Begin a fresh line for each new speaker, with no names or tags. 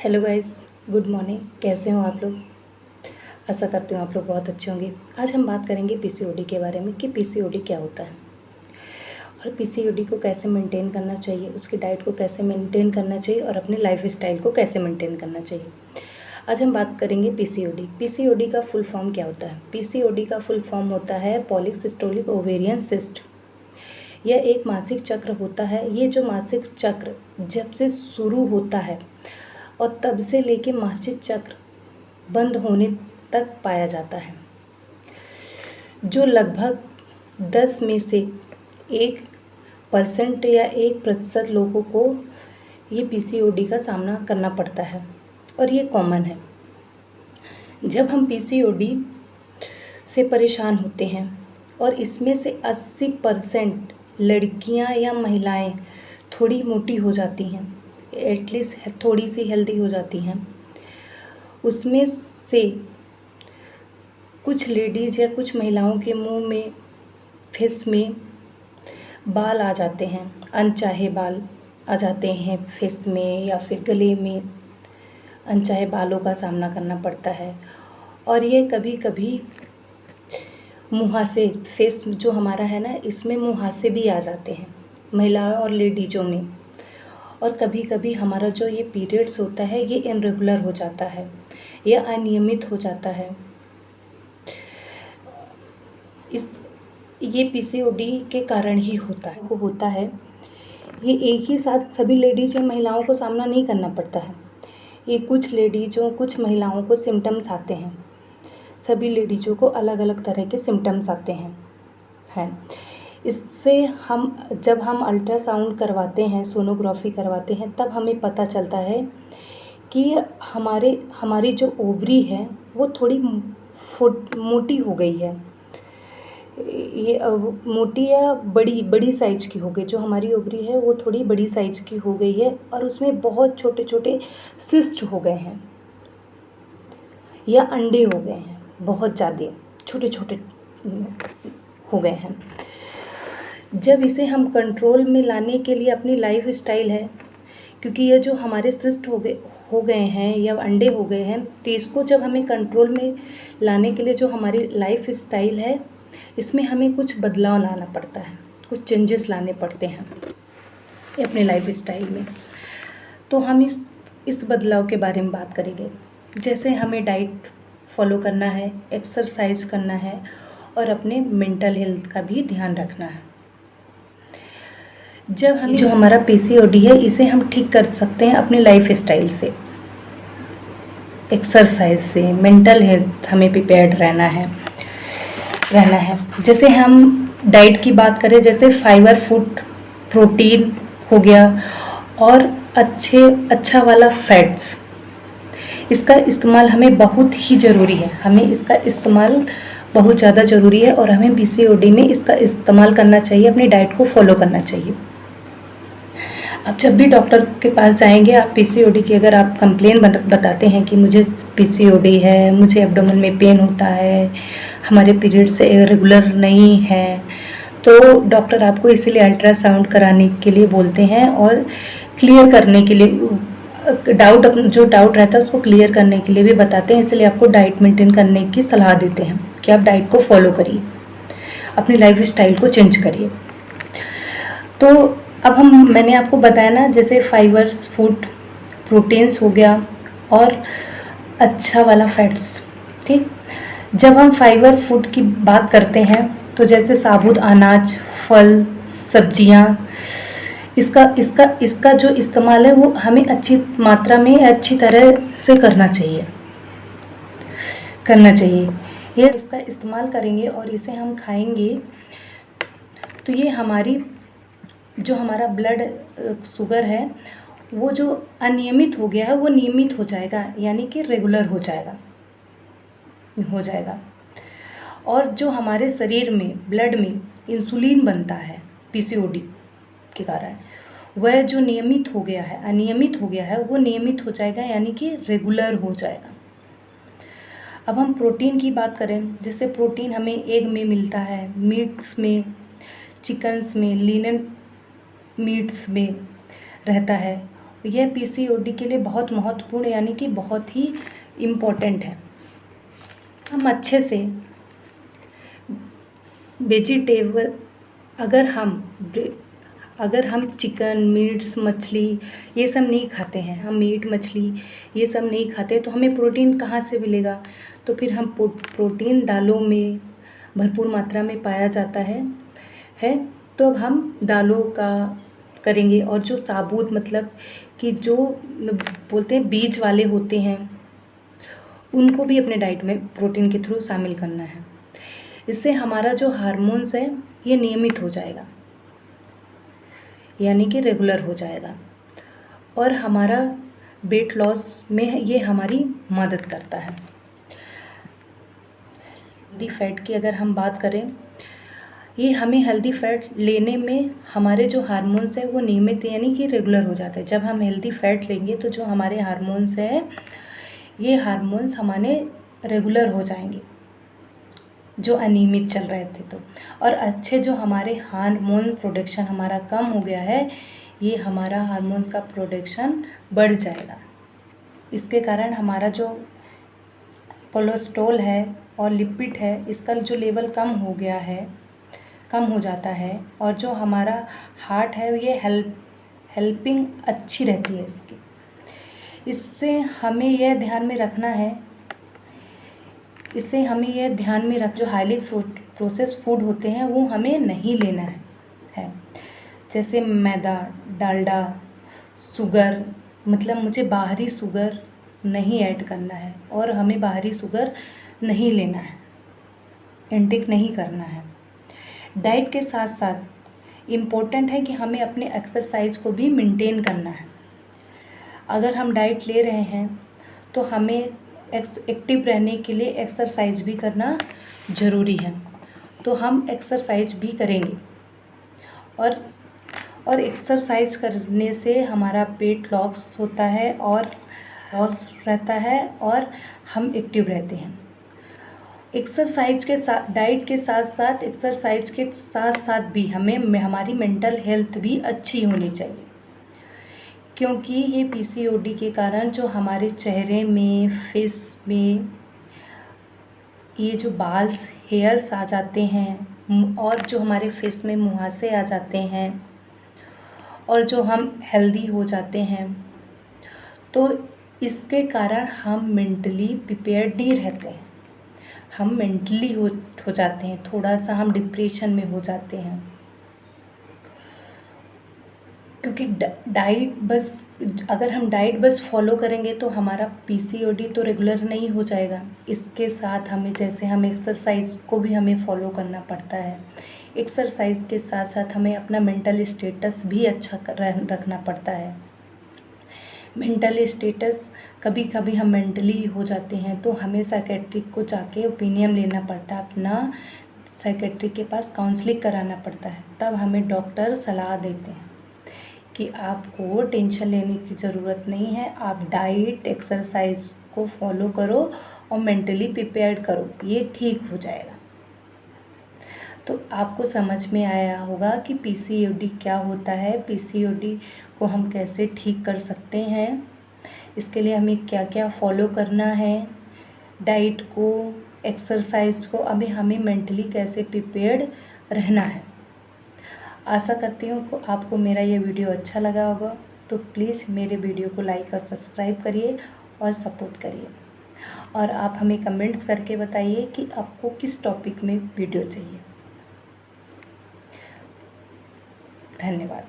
Hello guys, good morning. कैसे हो आप लोग? आशा करती हूँ आप लोग बहुत अच्छे होंगे। आज हम बात करेंगे पीसीओडी के बारे में कि पीसीओडी क्या होता है और पीसीओडी को कैसे मेंटेन करना चाहिए, उसकी डाइट को कैसे मेंटेन करना चाहिए और अपने लाइफ स्टाइल को कैसे मेंटेन करना चाहिए। आज हम बात करेंगे पीसीओडी। पीसीओडी का फुल फॉर्म क्या होता है? पीसीओडी का फुल फॉर्म होता है पॉलीसिस्टोलिक ओवेरियन सिस्ट। यह एक मासिक चक्र होता है। ये जो मासिक चक्र जब से शुरू होता है और तब से लेके मासिक चक्र बंद होने तक पाया जाता है, जो लगभग 10 में से 1% या 1% लोगों को ये पीसीओडी का सामना करना पड़ता है और ये कॉमन है। जब हम पीसीओडी से परेशान होते हैं और इसमें से 80% लड़कियां या महिलाएं थोड़ी मोटी हो जाती हैं, एटलीस्ट थोड़ी सी हेल्दी हो जाती हैं, उसमें से कुछ लेडीज़ या कुछ महिलाओं के मुंह में, फेस में बाल आ जाते हैं, अनचाहे बाल आ जाते हैं फेस में या फिर गले में। अनचाहे बालों का सामना करना पड़ता है और ये कभी कभी मुहासे, फेस जो हमारा है ना, इसमें मुहासे भी आ जाते हैं महिलाओं और लेडीज़ों में। और कभी कभी हमारा जो ये पीरियड्स होता है ये इनरेगुलर हो जाता है या अनियमित हो जाता है। ये पीसीओडी के कारण ही होता है। ये एक ही साथ सभी लेडीज़ या महिलाओं को सामना नहीं करना पड़ता है। ये कुछ लेडीज़ों, कुछ महिलाओं को सिम्टम्स आते हैं। सभी लेडीज़ों को अलग अलग तरह के सिम्टम्स आते हैं। इससे जब हम अल्ट्रासाउंड करवाते हैं, सोनोग्राफी करवाते हैं, तब हमें पता चलता है कि हमारी जो ओवरी है वो थोड़ी मोटी हो गई है। ये मोटी या बड़ी साइज की हो गई। जो हमारी ओवरी है वो थोड़ी बड़ी साइज की हो गई है और उसमें बहुत छोटे छोटे सिस्ट हो गए हैं या अंडे हो गए हैं, बहुत ज़्यादा छोटे छोटे हो गए हैं। जब इसे हम कंट्रोल में लाने के लिए अपनी लाइफ स्टाइल है, क्योंकि ये जो हमारे सिस्ट हो गए हैं या अंडे हो गए हैं, तो इसको जब हमें कंट्रोल में लाने के लिए जो हमारी लाइफ स्टाइल है, इसमें हमें कुछ बदलाव लाना पड़ता है, कुछ चेंजेस लाने पड़ते हैं अपने लाइफ स्टाइल में। तो हम इस बदलाव के बारे में बात करेंगे। जैसे हमें डाइट फॉलो करना है, एक्सरसाइज करना है और अपने मेंटल हेल्थ का भी ध्यान रखना है। जब हम जो हमारा पीसीओडी है इसे हम ठीक कर सकते हैं अपने लाइफ स्टाइल से, एक्सरसाइज से। मेंटल हेल्थ हमें प्रिपेयर्ड रहना है। जैसे हम डाइट की बात करें, जैसे फाइबर फूड, प्रोटीन हो गया और अच्छा वाला फैट्स, इसका इस्तेमाल हमें बहुत ही ज़रूरी है। हमें इसका इस्तेमाल बहुत ज़्यादा ज़रूरी है और हमें पीसीओडी में इसका इस्तेमाल करना चाहिए, अपनी डाइट को फॉलो करना चाहिए। आप जब भी डॉक्टर के पास जाएंगे, आप पीसीओडी की अगर आप कंप्लेन बताते हैं कि मुझे पीसीओडी है, मुझे एब्डोमेन में पेन होता है, हमारे पीरियड्स रेगुलर नहीं है, तो डॉक्टर आपको इसीलिए अल्ट्रासाउंड कराने के लिए बोलते हैं और क्लियर करने के लिए जो डाउट रहता है उसको क्लियर करने के लिए भी बताते हैं। इसलिए आपको डाइट मेंटेन करने की सलाह देते हैं कि आप डाइट को फॉलो करिए, अपनी लाइफ स्टाइल को चेंज करिए। तो अब मैंने आपको बताया ना, जैसे फाइबर्स फूड, प्रोटीन्स हो गया और अच्छा वाला फैट्स, ठीक। जब हम फाइबर फूड की बात करते हैं तो जैसे साबुत अनाज, फल, सब्जियां, इसका जो इस्तेमाल है वो हमें अच्छी मात्रा में, अच्छी तरह से करना चाहिए। ये इसका इस्तेमाल करेंगे और इसे हम खाएंगे तो ये हमारा ब्लड शुगर है वो जो अनियमित हो गया है वो नियमित हो जाएगा, यानी कि रेगुलर हो जाएगा। और जो हमारे शरीर में, ब्लड में इंसुलिन बनता है पीसीओडी के कारण, वह जो अनियमित हो गया है वो नियमित हो जाएगा, यानी कि रेगुलर हो जाएगा। अब हम प्रोटीन की बात करें, जैसे प्रोटीन हमें एग में मिलता है, मीट्स में, चिकन्स में, लीनन मीट्स में रहता है यह पीसीओडी के लिए बहुत महत्वपूर्ण यानी कि बहुत ही इम्पोर्टेंट है। हम अच्छे से वेजिटेबल अगर हम चिकन, मीट्स, मछली ये सब नहीं खाते हैं, हम मीट मछली ये सब नहीं खाते तो हमें प्रोटीन कहाँ से मिलेगा? तो फिर हम प्रोटीन दालों में भरपूर मात्रा में पाया जाता है। तो अब हम दालों का करेंगे, और जो साबुत मतलब कि जो बोलते हैं बीज वाले होते हैं उनको भी अपने डाइट में प्रोटीन के थ्रू शामिल करना है। इससे हमारा जो हार्मोन्स है ये नियमित हो जाएगा, यानी कि रेगुलर हो जाएगा, और हमारा वेट लॉस में ये हमारी मदद करता है। हेल्दी फैट की अगर हम बात करें, ये हमें हेल्दी फैट लेने में हमारे जो हार्मोन्स है वो नियमित यानी कि रेगुलर हो जाते हैं। जब हम हेल्दी फैट लेंगे तो जो हमारे हार्मोन्स है ये हार्मोन्स हमारे रेगुलर हो जाएंगे, जो अनियमित चल रहे थे तो, और अच्छे जो हमारे हार्मोन प्रोडक्शन हमारा कम हो गया है, ये हमारा हार्मोन्स का प्रोडक्शन बढ़ जाएगा। इसके कारण हमारा जो कोलेस्ट्रॉल है और लिपिड है इसका जो लेवल कम हो जाता है, और जो हमारा हार्ट है ये हेल्पिंग अच्छी रहती है इसकी। इससे हमें यह ध्यान में रखना जो हाईली प्रोसेस फूड होते हैं वो हमें नहीं लेना है। जैसे मैदा, डालडा, शुगर, मतलब मुझे बाहरी शुगर नहीं ऐड करना है, और हमें बाहरी शुगर नहीं लेना है, इंटेक नहीं करना है। डाइट के साथ साथ इम्पोर्टेंट है कि हमें अपने एक्सरसाइज को भी मेंटेन करना है। अगर हम डाइट ले रहे हैं तो हमें एक्टिव रहने के लिए एक्सरसाइज भी करना ज़रूरी है, तो हम एक्सरसाइज भी करेंगे, और एक्सरसाइज करने से हमारा वेट लॉस होता है और लॉस रहता है और हम एक्टिव रहते हैं। एक्सरसाइज के साथ, डाइट के साथ साथ एक्सरसाइज के साथ साथ भी हमारी मेंटल हेल्थ भी अच्छी होनी चाहिए, क्योंकि ये पीसीओडी के कारण जो हमारे चेहरे में, फेस में ये जो बाल्स, हेयर्स आ जाते हैं, और जो हमारे फेस में मुहासे आ जाते हैं, और जो हम हेल्दी हो जाते हैं, तो इसके कारण हम मेंटली प्रिपेयर्ड नहीं रहते हैं। हम मेंटली हो जाते हैं, थोड़ा सा हम डिप्रेशन में हो जाते हैं, क्योंकि अगर हम डाइट बस फॉलो करेंगे तो हमारा पीसीओडी तो रेगुलर नहीं हो जाएगा। इसके साथ हम एक्सरसाइज को भी हमें फॉलो करना पड़ता है। एक्सरसाइज के साथ साथ हमें अपना मेंटल स्टेटस भी अच्छा रखना पड़ता है। मेंटल स्टेटस, कभी कभी हम मेंटली हो जाते हैं तो हमें साइकेट्रिक को जाके ओपिनियन लेना पड़ता है, अपना साइकेट्रिक के पास काउंसलिंग कराना पड़ता है। तब हमें डॉक्टर सलाह देते हैं कि आपको टेंशन लेने की ज़रूरत नहीं है, आप डाइट, एक्सरसाइज को फॉलो करो और मेंटली प्रिपेयर्ड करो, ये ठीक हो जाएगा। तो आपको समझ में आया होगा कि पीसीओडी क्या होता है, पीसीओडी को हम कैसे ठीक कर सकते हैं, इसके लिए हमें क्या क्या फॉलो करना है, डाइट को, एक्सरसाइज को, अभी हमें मेंटली कैसे प्रिपेयर्ड रहना है। आशा करती हूँ कि आपको मेरा ये वीडियो अच्छा लगा होगा, तो प्लीज़ मेरे वीडियो को लाइक और सब्सक्राइब करिए और सपोर्ट करिए, और आप हमें कमेंट्स करके बताइए कि आपको किस टॉपिक में वीडियो चाहिए। धन्यवाद।